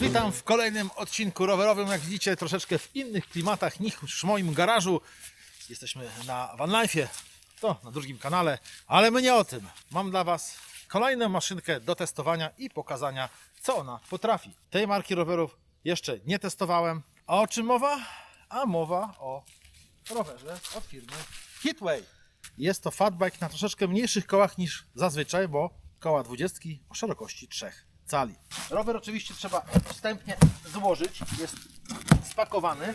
Witam w kolejnym odcinku rowerowym. Jak widzicie, troszeczkę w innych klimatach niż w moim garażu. Jesteśmy na vanlife'ie, to na drugim kanale, ale my nie o tym. Mam dla Was kolejną maszynkę do testowania i pokazania, co ona potrafi. Tej marki rowerów jeszcze nie testowałem. A o czym mowa? A mowa o rowerze od firmy Hitway. Jest to fatbike na troszeczkę mniejszych kołach niż zazwyczaj, bo koła 20 o szerokości 3 cali. Rower oczywiście trzeba wstępnie złożyć, jest spakowany.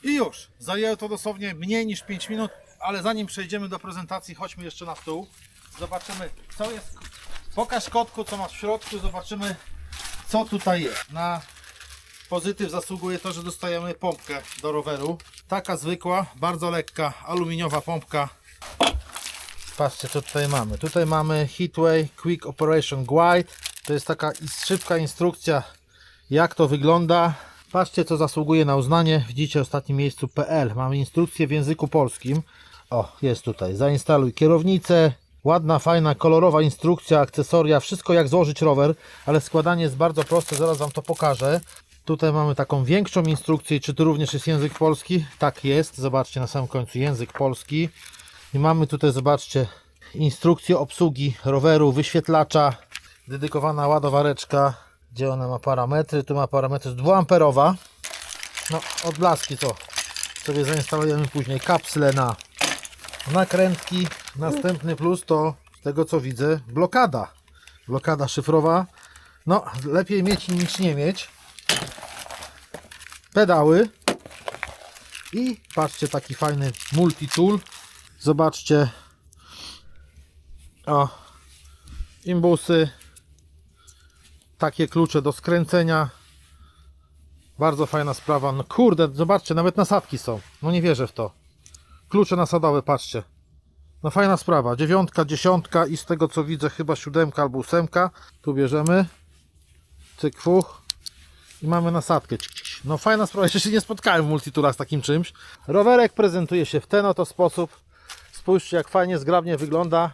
I już, zajęło to dosłownie mniej niż 5 minut, ale zanim przejdziemy do prezentacji, chodźmy jeszcze na stół. Zobaczymy, co jest. Pokaż kotku, co masz w środku, zobaczymy, co tutaj jest. Na pozytyw zasługuje to, że dostajemy pompkę do roweru. Taka zwykła, bardzo lekka, aluminiowa pompka. Patrzcie, co tutaj mamy. Tutaj mamy Hitway Quick Operation Guide. To jest taka szybka instrukcja, jak to wygląda. Patrzcie, co zasługuje na uznanie. Widzicie w ostatnim miejscu.pl. Mamy instrukcję w języku polskim. O, jest tutaj. Zainstaluj kierownicę. Ładna, fajna, kolorowa instrukcja, akcesoria. Wszystko jak złożyć rower, ale składanie jest bardzo proste. Zaraz Wam to pokażę. Tutaj mamy taką większą instrukcję. Czy tu również jest język polski? Tak jest. Zobaczcie na samym końcu język polski. I mamy tutaj, zobaczcie, instrukcję obsługi roweru, wyświetlacza, dedykowana ładowareczka, gdzie ona ma parametry. Tu ma parametry 2A. No, odblaski to sobie zainstalujemy później. Kapsle na nakrętki. Następny plus to, z tego co widzę, blokada. Blokada szyfrowa. No, lepiej mieć niż nie mieć. Pedały. I patrzcie, taki fajny multi-tool. Zobaczcie. O, imbusy. Takie klucze do skręcenia. Bardzo fajna sprawa. No kurde, zobaczcie, nawet nasadki są. No nie wierzę w to. Klucze nasadowe, patrzcie. No fajna sprawa. 9, 10 i z tego co widzę chyba 7 albo 8. Tu bierzemy. Cyk, fuch. I mamy nasadkę. No fajna sprawa. Jeszcze się nie spotkałem w multitoolach z takim czymś. Rowerek prezentuje się w ten oto sposób. Spójrzcie, jak fajnie, zgrabnie wygląda.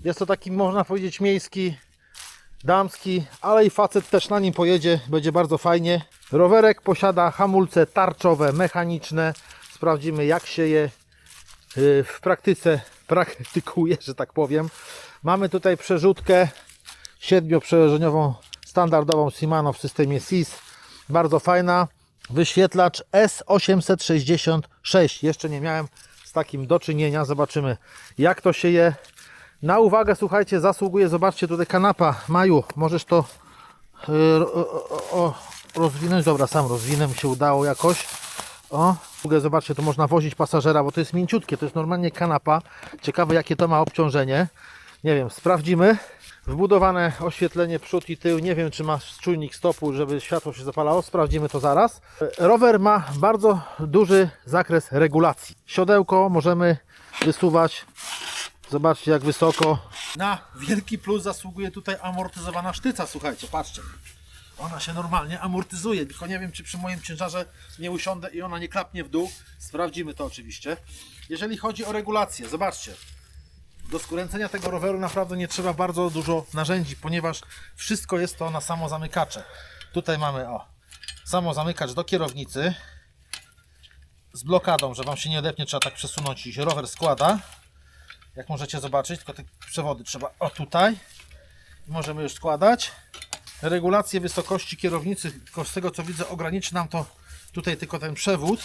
Jest to taki, można powiedzieć, miejski, damski, ale i facet też na nim pojedzie. Będzie bardzo fajnie. Rowerek posiada hamulce tarczowe, mechaniczne. Sprawdzimy, jak się je w praktyce praktykuje, że tak powiem. Mamy tutaj przerzutkę 7-przełożeniową, standardową Shimano w systemie SIS. Bardzo fajna. Wyświetlacz S866. Jeszcze nie miałem z takim do czynienia. Zobaczymy, jak to się je. Na uwagę, słuchajcie, zasługuje, zobaczcie, tutaj kanapa. Maju, możesz to rozwinąć? Dobra, sam rozwinę, mi się udało jakoś. O, zobaczcie, tu można wozić pasażera, bo to jest mięciutkie, to jest normalnie kanapa. Ciekawe, jakie to ma obciążenie. Nie wiem, sprawdzimy. Wbudowane oświetlenie przód i tył. Nie wiem, czy ma czujnik stopu, żeby światło się zapalało. Sprawdzimy to zaraz. Rower ma bardzo duży zakres regulacji. Siodełko możemy wysuwać. Zobaczcie, jak wysoko. Na wielki plus zasługuje tutaj amortyzowana sztyca. Słuchajcie, patrzcie. Ona się normalnie amortyzuje. Tylko nie wiem, czy przy moim ciężarze nie usiądę i ona nie klapnie w dół. Sprawdzimy to oczywiście. Jeżeli chodzi o regulację, zobaczcie. Do skręcenia tego roweru naprawdę nie trzeba bardzo dużo narzędzi, ponieważ wszystko jest to na samozamykacze. Tutaj mamy samozamykacz do kierownicy z blokadą, że Wam się nie odepnie, trzeba tak przesunąć i się rower składa. Jak możecie zobaczyć, tylko te przewody trzeba tutaj i możemy już składać. Regulację wysokości kierownicy, tylko z tego co widzę, ograniczy nam to tutaj tylko ten przewód,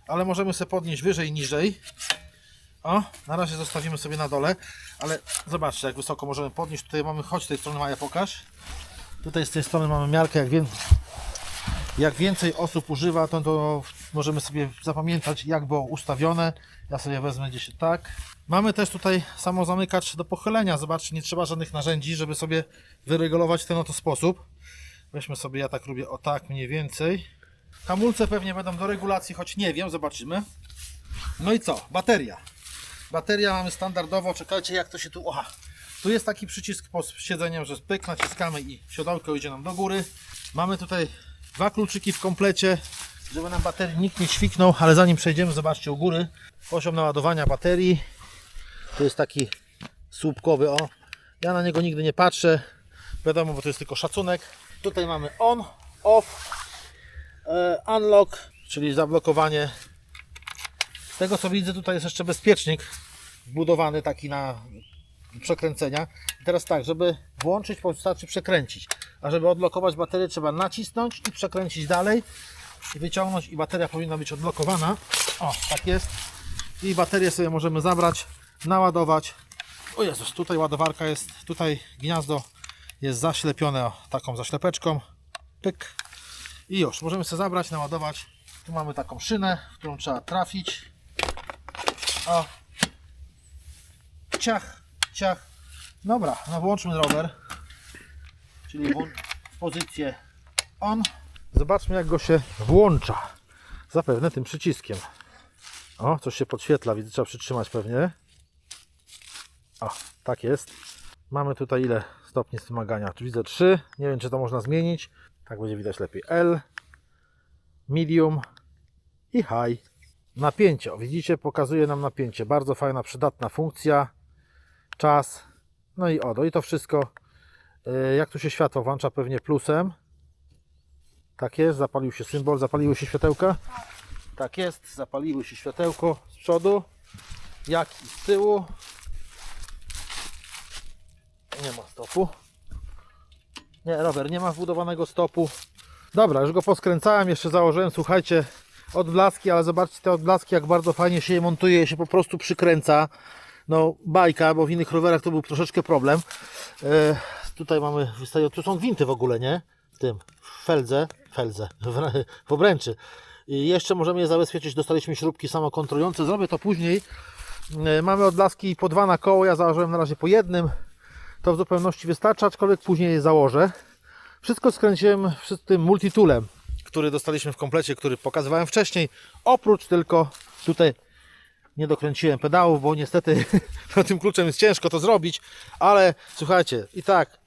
ale możemy sobie podnieść wyżej, niżej. O, na razie zostawimy sobie na dole, ale zobaczcie, jak wysoko możemy podnieść. Tutaj mamy, chodź z tej strony, Maja, pokaż. Tutaj z tej strony mamy miarkę, jak więcej osób używa, to możemy sobie zapamiętać, jak było ustawione. Ja sobie wezmę gdzieś tak. Mamy też tutaj samozamykacz do pochylenia. Zobaczcie, nie trzeba żadnych narzędzi, żeby sobie wyregulować w ten oto sposób. Weźmy sobie, ja tak lubię, o tak mniej więcej. Hamulce pewnie będą do regulacji, choć nie wiem, zobaczymy. No i co? Bateria. Bateria mamy standardowo, czekajcie, jak to się tu... Oha. Tu jest taki przycisk pod siedzeniem, że pyk, naciskamy i siodełko idzie nam do góry. Mamy tutaj 2 kluczyki w komplecie, żeby nam baterii nikt nie ćwiknął, ale zanim przejdziemy, zobaczcie u góry poziom naładowania baterii. To jest taki słupkowy, o. Ja na niego nigdy nie patrzę, wiadomo, bo to jest tylko szacunek. Tutaj mamy on, off, unlock, czyli zablokowanie. Z tego co widzę, tutaj jest jeszcze bezpiecznik wbudowany, taki na przekręcenia. I teraz tak, żeby włączyć, wystarczy przekręcić, a żeby odblokować baterię, trzeba nacisnąć i przekręcić dalej i wyciągnąć, i bateria powinna być odblokowana. O, tak jest. I baterię sobie możemy zabrać, naładować. O Jezus, tutaj ładowarka jest, tutaj gniazdo jest zaślepione taką zaślepeczką. Pyk. I już, możemy sobie zabrać, naładować. Tu mamy taką szynę, w którą trzeba trafić. O. Ciach, ciach. Dobra, no włączmy rower. Czyli w pozycję on. Zobaczmy, jak go się włącza. Zapewne tym przyciskiem. O, coś się podświetla, widzę, trzeba przytrzymać pewnie. O, tak jest. Mamy tutaj ile stopni wymagania? Tu widzę 3. Nie wiem, czy to można zmienić. Tak będzie widać lepiej. L, medium i high. Napięcie. O, widzicie, pokazuje nam napięcie. Bardzo fajna, przydatna funkcja. Czas. No i i to wszystko. Jak tu się światło włącza? Pewnie plusem. Tak jest, zapalił się symbol, zapaliły się światełka. Tak jest, zapaliły się światełko z przodu, jak i z tyłu. Nie ma stopu. Nie, rower nie ma wbudowanego stopu. Dobra, już go poskręcałem, jeszcze założyłem, słuchajcie, odblaski, ale zobaczcie te odblaski, jak bardzo fajnie się je montuje, je się po prostu przykręca. No bajka, bo w innych rowerach to był troszeczkę problem. Tutaj mamy, tu są gwinty w ogóle, nie? W tym, w obręczy. I jeszcze możemy je zabezpieczyć, dostaliśmy śrubki samokontrujące, zrobię to później. Mamy odblaski po 2 na koło, ja założyłem na razie po jednym. To w zupełności wystarcza, aczkolwiek później je założę. Wszystko skręciłem z tym multitoolem, który dostaliśmy w komplecie, który pokazywałem wcześniej. Oprócz tylko tutaj nie dokręciłem pedałów, bo niestety tym kluczem jest ciężko to zrobić. Ale słuchajcie, i tak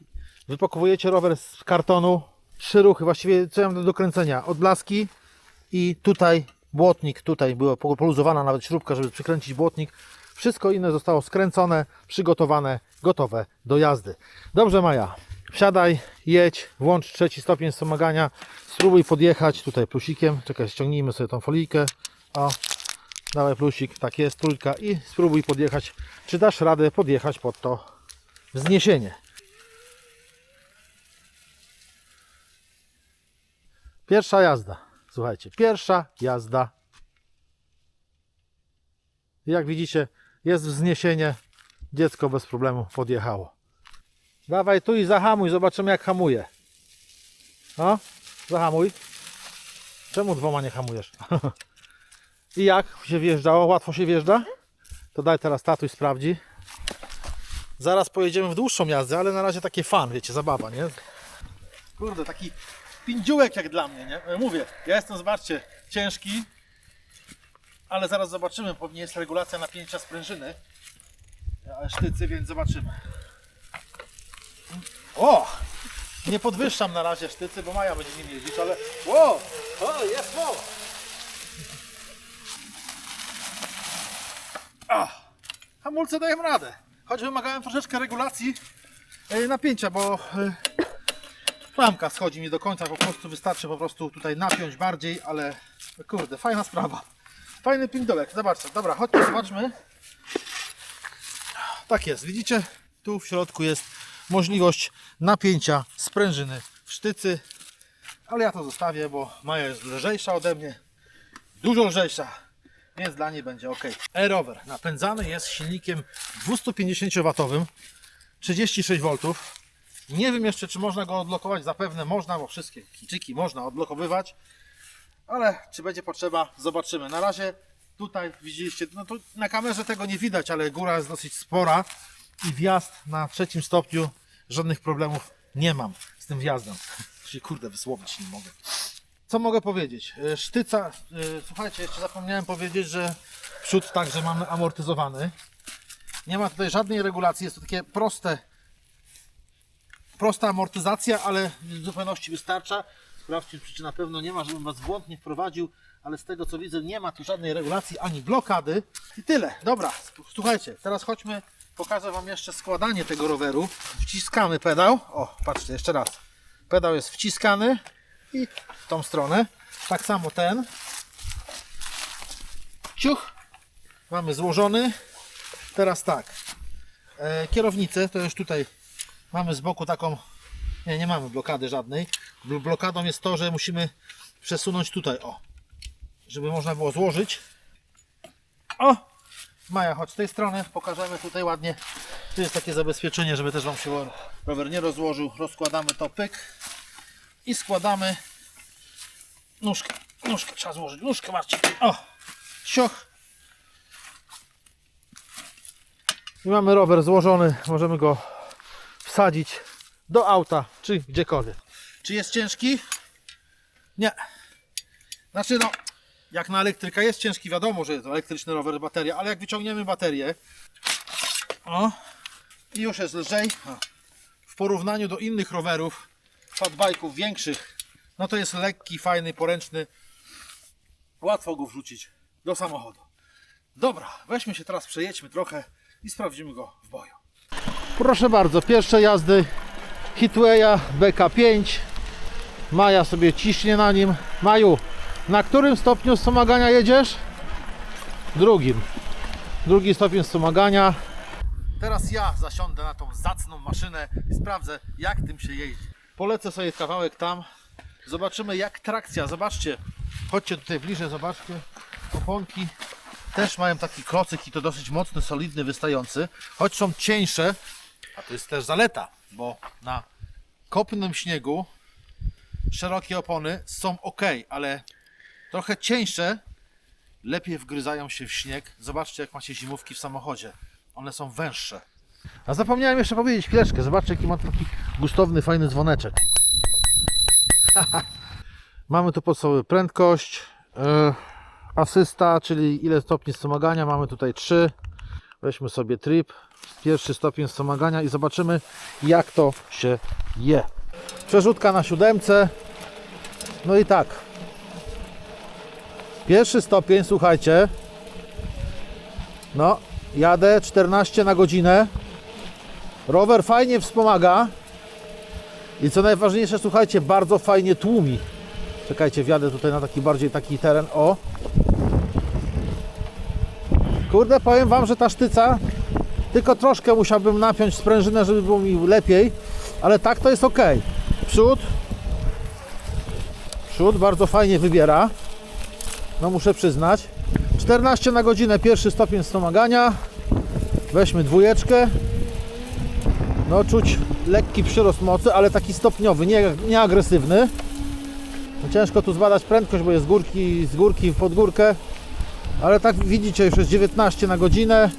wypakowujecie rower z kartonu. 3 ruchy, właściwie co ja mam do dokręcenia? Odblaski i tutaj błotnik, tutaj była poluzowana nawet śrubka, żeby przykręcić błotnik. Wszystko inne zostało skręcone, przygotowane, gotowe do jazdy. Dobrze, Maja, wsiadaj, jedź, włącz 3. stopień wspomagania, spróbuj podjechać tutaj plusikiem. Czekaj, ściągnijmy sobie tą folijkę. O, dawaj plusik, tak jest, 3 i spróbuj podjechać. Czy dasz radę podjechać pod to wzniesienie? Pierwsza jazda. Słuchajcie, pierwsza jazda. Jak widzicie, jest wzniesienie. Dziecko bez problemu podjechało. Dawaj tu i zahamuj, zobaczymy jak hamuje. O, zahamuj. Czemu 2 nie hamujesz? I jak się wjeżdżało? Łatwo się wjeżdża? To daj teraz tatuś sprawdzi. Zaraz pojedziemy w dłuższą jazdę, ale na razie takie fan, wiecie, zabawa, nie? Kurde, taki pindziółek jak dla mnie, nie? Mówię, ja jestem, zobaczcie, ciężki, ale zaraz zobaczymy, bo nie jest regulacja napięcia sprężyny, sztycy, więc zobaczymy. O! Nie podwyższam na razie sztycy, bo Maja będzie nim jeździć, ale... Wow! O, jest mowa! Hamulce dają radę, choć wymagałem troszeczkę regulacji napięcia, bo klamka schodzi mi do końca, po prostu wystarczy po prostu tutaj napiąć bardziej, ale kurde, fajna sprawa. Fajny pindolek, zobaczcie. Dobra, chodźmy, zobaczmy. Tak jest, widzicie? Tu w środku jest możliwość napięcia sprężyny w sztycy, ale ja to zostawię, bo Maja jest lżejsza ode mnie, dużo lżejsza, więc dla niej będzie ok. E-rower napędzany jest silnikiem 250W, 36 V. Nie wiem jeszcze, czy można go odblokować, zapewne można, bo wszystkie chińczyki można odblokowywać, ale czy będzie potrzeba, zobaczymy. Na razie tutaj widzieliście, no to na kamerze tego nie widać, ale góra jest dosyć spora i wjazd na 3. stopniu, żadnych problemów nie mam z tym wjazdem. Się kurde wysłowić nie mogę. Co mogę powiedzieć? Sztyca, słuchajcie, jeszcze zapomniałem powiedzieć, że przód także mamy amortyzowany. Nie ma tutaj żadnej regulacji, jest to takie prosta amortyzacja, ale w zupełności wystarcza. Sprawdźcie, czy na pewno nie ma, żebym Was w błąd nie wprowadził, ale z tego co widzę nie ma tu żadnej regulacji ani blokady. I tyle. Dobra, słuchajcie, teraz chodźmy Pokażę Wam jeszcze składanie tego roweru. Wciskamy pedał. O, patrzcie, jeszcze raz. Pedał jest wciskany i w tą stronę. Tak samo ten. Ciuch. Mamy złożony. Teraz tak. Kierownicę to już tutaj mamy z boku taką. Nie mamy blokady żadnej. Blokadą jest to, że musimy przesunąć tutaj. O. Żeby można było złożyć. O! Maja, chodź z tej strony, pokażemy tutaj ładnie. Tu jest takie zabezpieczenie, żeby też Wam się rower nie rozłożył. Rozkładamy to, pyk. I składamy nóżkę. Nóżkę trzeba złożyć. Nóżkę, Marcin. O! Sioch. I mamy rower złożony. Możemy go wsadzić do auta, czy gdziekolwiek. Czy jest ciężki? Nie. Znaczy no, jak na elektryka jest ciężki, wiadomo, że to elektryczny rower, bateria, ale jak wyciągniemy baterię, o, i już jest lżej, w porównaniu do innych rowerów, fatbike'ów większych, no to jest lekki, fajny, poręczny, łatwo go wrzucić do samochodu. Dobra, weźmy się teraz, przejedźmy trochę i sprawdzimy go w boju. Proszę bardzo, pierwsze jazdy Hitwaya BK5. Maja sobie ciśnie na nim. Maju, na którym stopniu wspomagania jedziesz? Drugim. Drugi stopień wspomagania. Teraz ja zasiądę na tą zacną maszynę i sprawdzę, jak tym się jeździ. Polecę sobie kawałek tam. Zobaczymy, jak trakcja. Zobaczcie. Chodźcie tutaj bliżej, zobaczcie. Oponki też mają taki klocyk i to dosyć mocny, solidny, wystający. Choć są cieńsze, a to jest też zaleta, bo na kopnym śniegu szerokie opony są ok, ale trochę cieńsze lepiej wgryzają się w śnieg. Zobaczcie, jak macie zimówki w samochodzie. One są węższe. A zapomniałem jeszcze powiedzieć chwileczkę. Zobaczcie, jaki ma taki gustowny, fajny dzwoneczek. Mamy tu podstawową prędkość, asysta, czyli ile stopni wspomagania. Mamy tutaj 3. Weźmy sobie trip, pierwszy stopień wspomagania i zobaczymy, jak to się je. Przerzutka na 7. No i tak. Pierwszy stopień, słuchajcie. No, jadę 14 na godzinę. Rower fajnie wspomaga. I co najważniejsze, słuchajcie, bardzo fajnie tłumi. Czekajcie, wjadę tutaj na taki bardziej taki teren. O! Kurde, powiem Wam, że ta sztyca, tylko troszkę musiałbym napiąć sprężynę, żeby było mi lepiej. Ale tak to jest ok. Przód bardzo fajnie wybiera. No muszę przyznać. 14 na godzinę, pierwszy stopień wspomagania. Weźmy 2. No czuć lekki przyrost mocy, ale taki stopniowy, nie agresywny. No, ciężko tu zbadać prędkość, bo jest z górki pod górkę. Ale tak widzicie, już jest 19 na godzinę.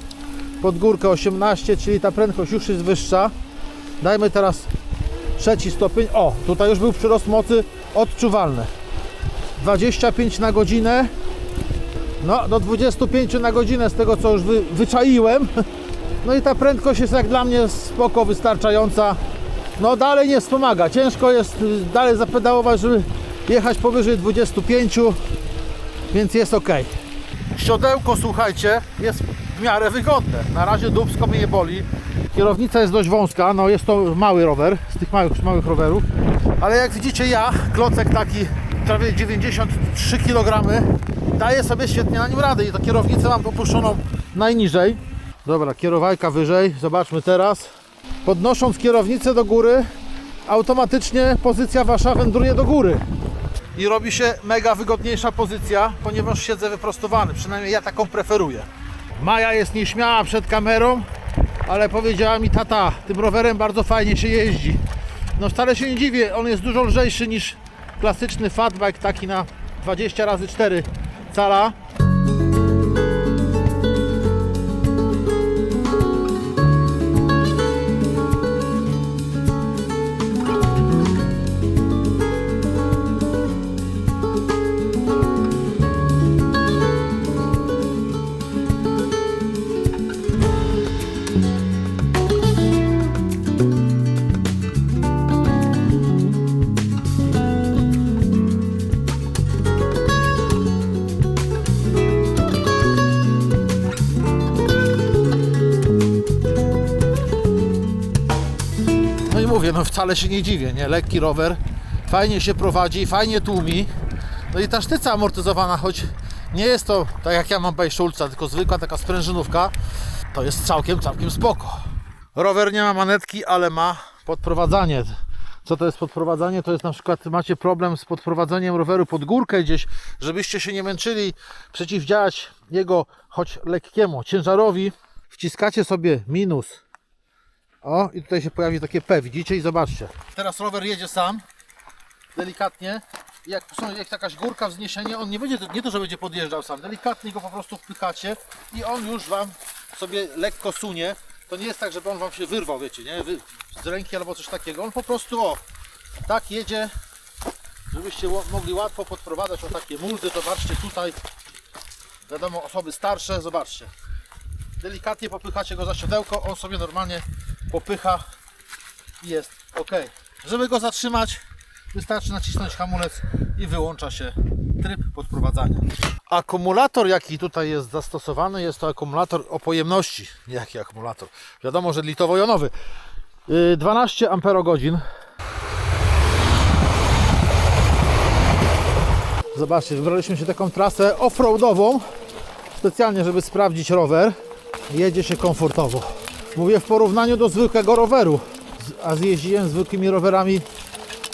Pod górkę 18, czyli ta prędkość już jest wyższa. Dajmy teraz 3. stopień. O, tutaj już był przyrost mocy odczuwalny. 25 na godzinę. No, do 25 na godzinę z tego, co już wyczaiłem. No i ta prędkość jest jak dla mnie spoko, wystarczająca. No dalej nie wspomaga. Ciężko jest dalej zapedałować, żeby jechać powyżej 25. Więc jest ok. Siodełko, słuchajcie, jest w miarę wygodne. Na razie dupsko mnie nie boli. Kierownica jest dość wąska, no jest to mały rower, z tych małych rowerów. Ale jak widzicie, ja, klocek taki prawie 93 kg, daję sobie świetnie na nim radę i to kierownicę mam opuszczoną najniżej. Dobra, kierowajka wyżej, zobaczmy teraz. Podnosząc kierownicę do góry, automatycznie pozycja wasza wędruje do góry. I robi się mega wygodniejsza pozycja, ponieważ siedzę wyprostowany, przynajmniej ja taką preferuję. Maja jest nieśmiała przed kamerą, ale powiedziała mi: tata, tym rowerem bardzo fajnie się jeździ. No wcale się nie dziwię, on jest dużo lżejszy niż klasyczny fatbike, taki na 20x4 cala. mówię, no wcale się nie dziwię, nie? Lekki rower, fajnie się prowadzi, fajnie tłumi. No i ta sztyca amortyzowana, choć nie jest to tak jak ja mam Bajszulca, tylko zwykła taka sprężynówka, to jest całkiem spoko. Rower nie ma manetki, ale ma podprowadzanie. Co to jest podprowadzanie? To jest na przykład macie problem z podprowadzeniem roweru pod górkę gdzieś, żebyście się nie męczyli, przeciwdziałać jego choć lekkiemu ciężarowi. Wciskacie sobie minus. O, i tutaj się pojawi takie P, widzicie? I zobaczcie. Teraz rower jedzie sam, delikatnie. Jak jakaś górka, wzniesienie, on nie będzie, nie to, że będzie podjeżdżał sam, delikatnie go po prostu wpychacie i on już Wam sobie lekko sunie. To nie jest tak, żeby on Wam się wyrwał, wiecie, nie? Z ręki albo coś takiego. On po prostu, o, tak jedzie, żebyście mogli łatwo podprowadzać o takie muldy. Zobaczcie tutaj, wiadomo, osoby starsze, zobaczcie. Delikatnie popychacie go za siodełko, on sobie normalnie popycha i jest ok. Żeby go zatrzymać, wystarczy nacisnąć hamulec i wyłącza się tryb podprowadzania. Akumulator, jaki tutaj jest zastosowany, jest to akumulator o pojemności. Jaki akumulator? Wiadomo, że litowo-jonowy. 12 Ah. Zobaczcie, wybraliśmy się taką trasę off-roadową, specjalnie, żeby sprawdzić rower. Jedzie się komfortowo. Mówię w porównaniu do zwykłego roweru, a zjeździłem zwykłymi rowerami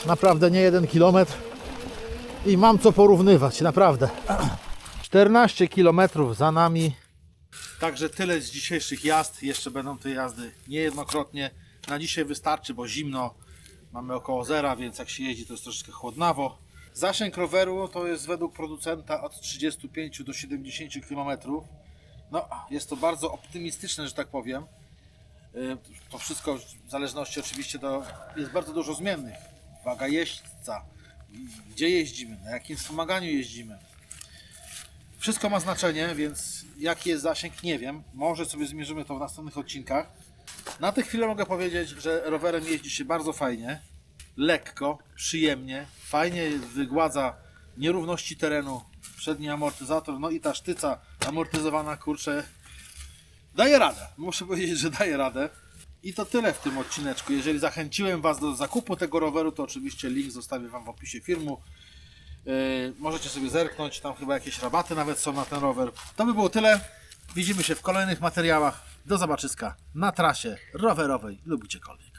naprawdę nie 1 kilometr i mam co porównywać, naprawdę. 14 km za nami. Także tyle z dzisiejszych jazd. Jeszcze będą te jazdy niejednokrotnie. Na dzisiaj wystarczy, bo zimno. Mamy około zera, więc jak się jeździ, to jest troszeczkę chłodnawo. Zasięg roweru to jest według producenta od 35 do 70 km. No, jest to bardzo optymistyczne, że tak powiem. To wszystko w zależności oczywiście jest bardzo dużo zmiennych. Waga jeźdźca, gdzie jeździmy, na jakim wspomaganiu jeździmy. Wszystko ma znaczenie, więc jaki jest zasięg, nie wiem. Może sobie zmierzymy to w następnych odcinkach. Na tę chwilę mogę powiedzieć, że rowerem jeździ się bardzo fajnie, lekko, przyjemnie, fajnie wygładza nierówności terenu, przedni amortyzator, no i ta sztyca amortyzowana, kurczę, daje radę. Muszę powiedzieć, że daje radę. I to tyle w tym odcineczku. Jeżeli zachęciłem Was do zakupu tego roweru, to oczywiście link zostawię Wam w opisie filmu. Możecie sobie zerknąć, tam chyba jakieś rabaty nawet są na ten rower. To by było tyle. Widzimy się w kolejnych materiałach. Do zobaczyska na trasie rowerowej lub gdziekolwiek.